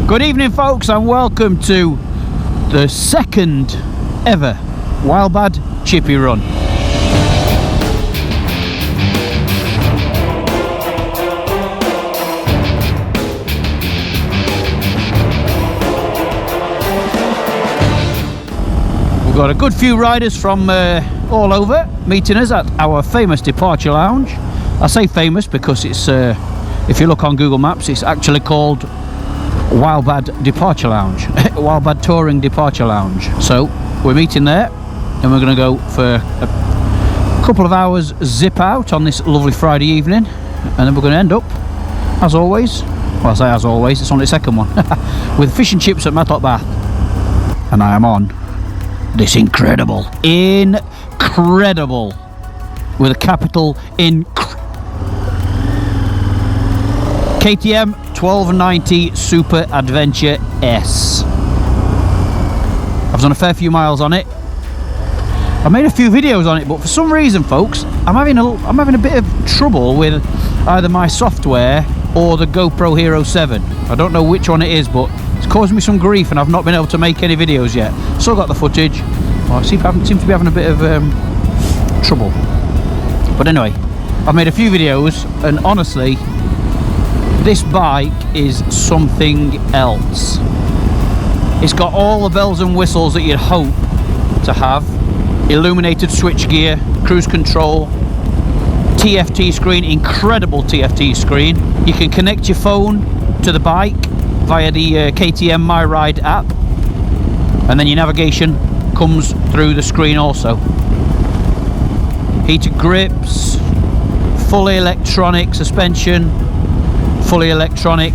Good evening, folks, and welcome to the second ever Wildbad Chippy Run. We've got a good few riders from all over meeting us at our famous departure lounge. I say famous because it's, if you look on Google Maps, it's actually called Wildbad Departure Lounge, Wildbad Touring Departure Lounge. So we're meeting there, and we're going to go for a couple of hours zip out on this lovely Friday evening, and then we're going to end up, as always, well, I say as always, it's only the second one, with fish and chips at Matlock Bath. And I am on this incredible, with a capital KTM 1290 Super Adventure S. I've done a fair few miles on it. I made a few videos on it, but for some reason, folks, I'm having a bit of trouble with either my software or the GoPro Hero 7. I don't know which one it is, but it's caused me some grief, and I've not been able to make any videos yet. Still got the footage. Well, I seem to be having a bit of trouble. But anyway, I've made a few videos, and honestly, this bike is something else. It's got all the bells and whistles that you'd hope to have. Illuminated switchgear, cruise control, Tft Screen, incredible Tft Screen. You can connect your phone to the bike via the KTM My Ride app, and then your navigation comes through the screen also. Heated grips, fully electronic suspension, fully electronic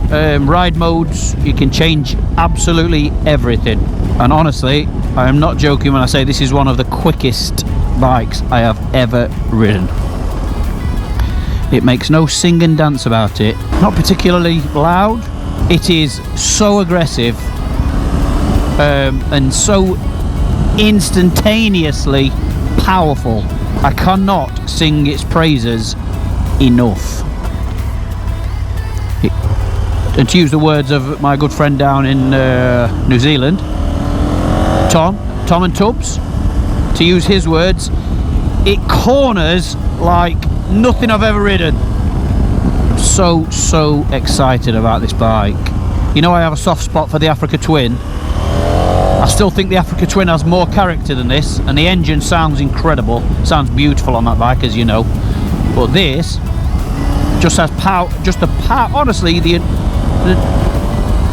ride modes. You can change absolutely everything, and honestly, I am not joking when I say this is one of the quickest bikes I have ever ridden. It makes no sing and dance about it, not particularly loud. It is so aggressive and so instantaneously powerful. I cannot sing its praises enough. And to use the words of my good friend down in New Zealand, Tom and Tubbs, to use his words, it corners like nothing I've ever ridden. So excited about this bike. You know, I have a soft spot for the Africa Twin. I still think the Africa Twin has more character than this, and the engine sounds incredible, sounds beautiful on that bike, as you know. But this just has power, just the power, honestly, the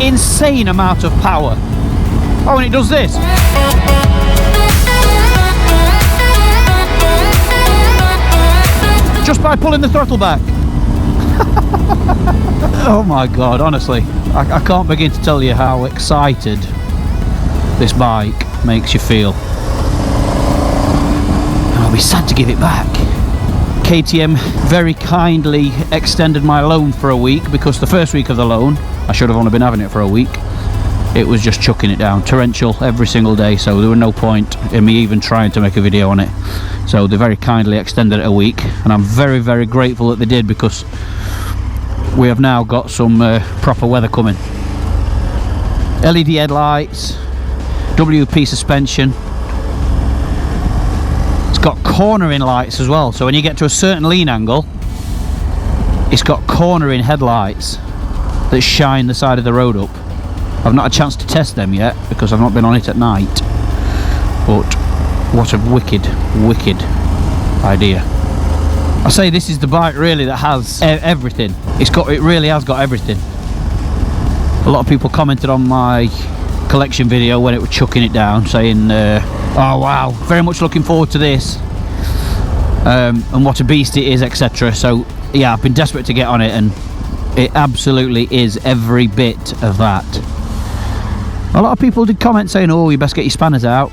insane amount of power. Oh, and it does this. Just by pulling the throttle back. Oh my God, honestly, I can't begin to tell you how excited this bike makes you feel. And I'll be sad to give it back. KTM very kindly extended my loan for a week, because the first week of the loan, I should have only been having it for a week. It was just chucking it down, torrential every single day, so there was no point in me even trying to make a video on it. So they very kindly extended it a week, and I'm very grateful that they did, because we have now got some proper weather coming. LED headlights, WP suspension. It's got cornering lights as well, so when you get to a certain lean angle, it's got cornering headlights that shine the side of the road up. I've not had a chance to test them yet because I've not been on it at night, but what a wicked idea. I say this is the bike really that has everything. It really has got everything. A lot of people commented on my collection video when it was chucking it down, saying oh wow, very much looking forward to this, and what a beast it is, etc. So yeah, I've been desperate to get on it, and it absolutely is every bit of that. A lot of people did comment saying, oh, you best get your spanners out.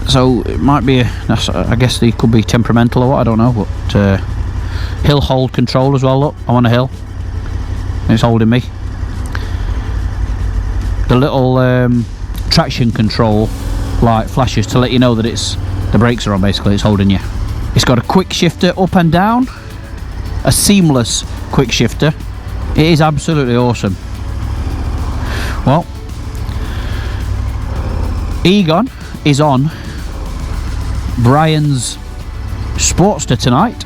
So it might be, I guess they could be temperamental or what, I don't know. But hill hold control as well, look, I'm on a hill. It's holding me. The little traction control light flashes to let you know that the brakes are on, basically, it's holding you. It's got a quick shifter up and down, a seamless quick shifter. It is absolutely awesome. Well, Egon is on Brian's Sportster tonight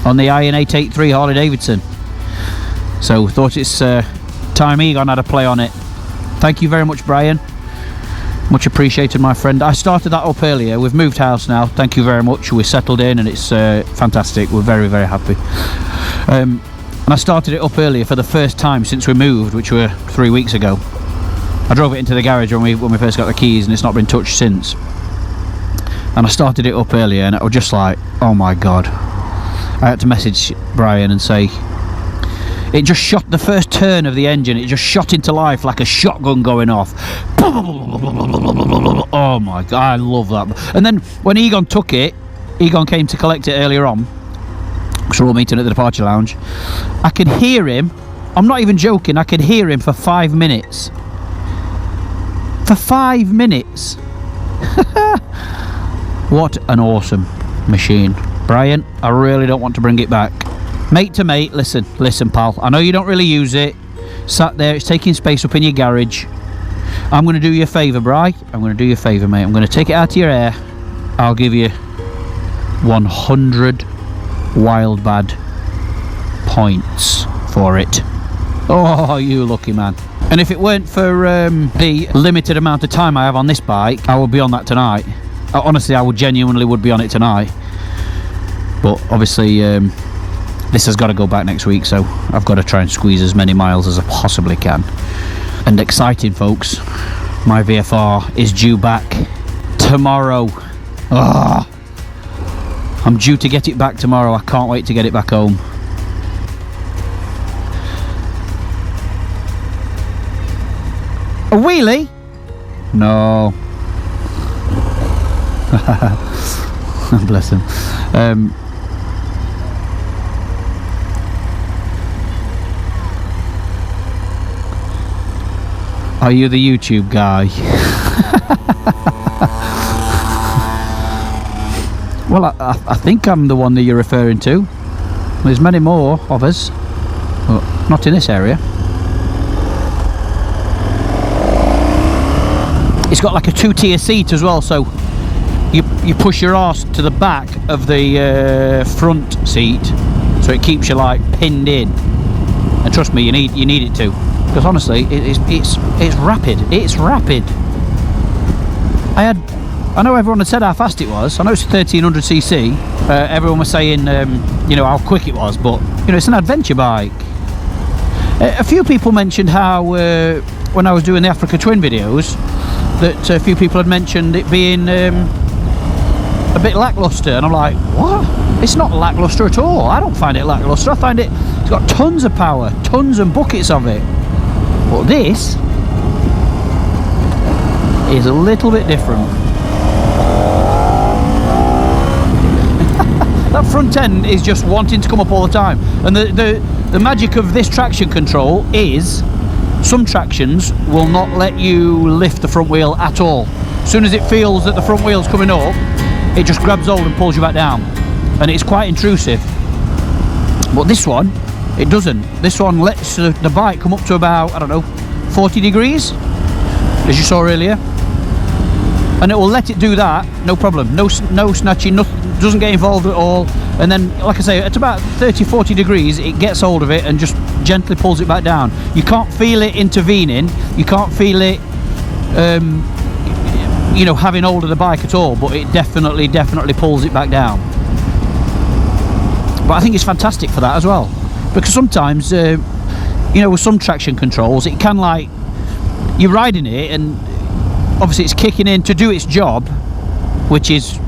on the Iron 883 Harley Davidson. So thought it's time Egon had a play on it. Thank you very much, Brian. Much appreciated, my friend. I started that up earlier. We've moved house now. Thank you very much. We're settled in and it's fantastic. We're very, very happy. And I started it up earlier for the first time since we moved, which were 3 weeks ago. I drove it into the garage when we first got the keys, and it's not been touched since. And I started it up earlier and it was just like, oh my god. I had to message Brian and say, it just shot the first turn of the engine, it just shot into life like a shotgun going off. Oh my god, I love that. And then when Egon took it, Egon came to collect it earlier on, because we're all meeting at the departure lounge. I could hear him, I'm not even joking, I could hear him for 5 minutes. For 5 minutes. What an awesome machine. Brian, I really don't want to bring it back. Mate to mate, listen, pal. I know you don't really use it. Sat there, it's taking space up in your garage. I'm going to do you a favour, Bri. I'm going to do you a favour, mate. I'm going to take it out of your hair. I'll give you 100 Wildbad points for it. Oh, you lucky man. And if it weren't for the limited amount of time I have on this bike, I would be on that tonight. Honestly, I would genuinely be on it tonight. But obviously, this has got to go back next week, so I've got to try and squeeze as many miles as I possibly can. And exciting, folks, my VFR is due back tomorrow. Oh, I'm due to get it back tomorrow. I can't wait to get it back home. A wheelie? No. Bless him. Are you the YouTube guy? Well, I think I'm the one that you're referring to. There's many more of us, but not in this area. It's got like a 2-tier seat as well, so you push your arse to the back of the front seat, so it keeps you like pinned in. And trust me, you need it to, because honestly, it's rapid. It's rapid. I know everyone had said how fast it was. I know it's 1300cc. Everyone was saying, you know, how quick it was, but you know, it's an adventure bike. A few people mentioned how when I was doing the Africa Twin videos, that a few people had mentioned it being a bit lackluster, and I'm like, what? It's not lackluster at all. I don't find it lackluster. I find it's got tons of power, tons and buckets of it. But this is a little bit different. That front end is just wanting to come up all the time, and the magic of this traction control is some tractions will not let you lift the front wheel at all. As soon as it feels that the front wheel's coming up, it just grabs hold and pulls you back down, and it's quite intrusive. But this one, it doesn't. This one lets the bike come up to about, I don't know, 40 degrees, as you saw earlier, and it will let it do that, no problem. No snatching, nothing, doesn't get involved at all. And then, like I say, at about 30-40 degrees, it gets hold of it and just gently pulls it back down. You can't feel it intervening. You can't feel it, you know, having hold of the bike at all. But it definitely pulls it back down. But I think it's fantastic for that as well, because sometimes, you know, with some traction controls, it can, like, you're riding it and obviously it's kicking in to do its job, which is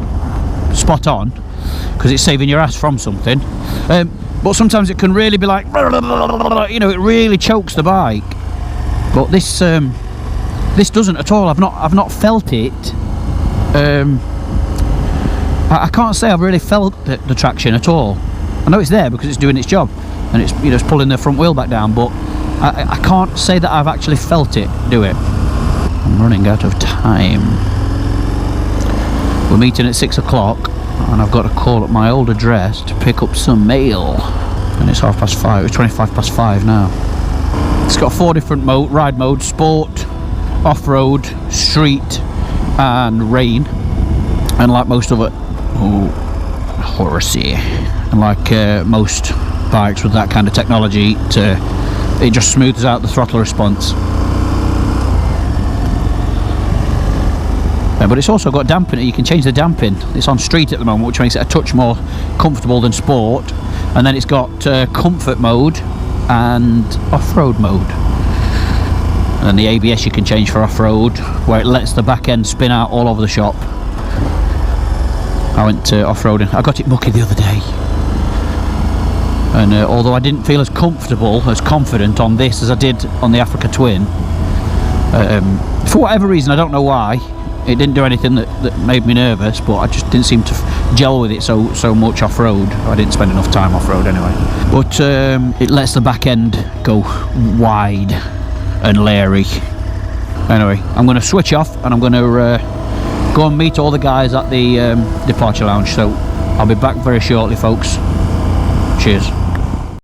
spot on, because it's saving your ass from something. But sometimes it can really be like, you know, it really chokes the bike. But this doesn't at all. I've not felt it. I can't say I've really felt the traction at all. I know it's there because it's doing its job, and it's, you know, it's pulling the front wheel back down. But I can't say that I've actually felt it do it. I'm running out of time. We're meeting at 6 o'clock, and I've got to call at my old address to pick up some mail, and it's 5:30. It's 5 now. It's got 4 different ride modes: sport, off-road, street and rain. And like most of it, horsey, and like most bikes with that kind of technology, it just smooths out the throttle response. But it's also got damping. You can change the damping. It's on street at the moment, which makes it a touch more comfortable than sport. And then it's got comfort mode and off-road mode. And then the ABS you can change for off-road, where it lets the back end spin out all over the shop. I went off-roading. I got it mucky the other day. And although I didn't feel as comfortable, as confident on this as I did on the Africa Twin, for whatever reason, I don't know why, it didn't do anything that made me nervous, but I just didn't seem to gel with it so much off-road. I didn't spend enough time off-road anyway. But it lets the back end go wide and leery. Anyway, I'm going to switch off and I'm going to go and meet all the guys at the departure lounge. So I'll be back very shortly, folks. Cheers.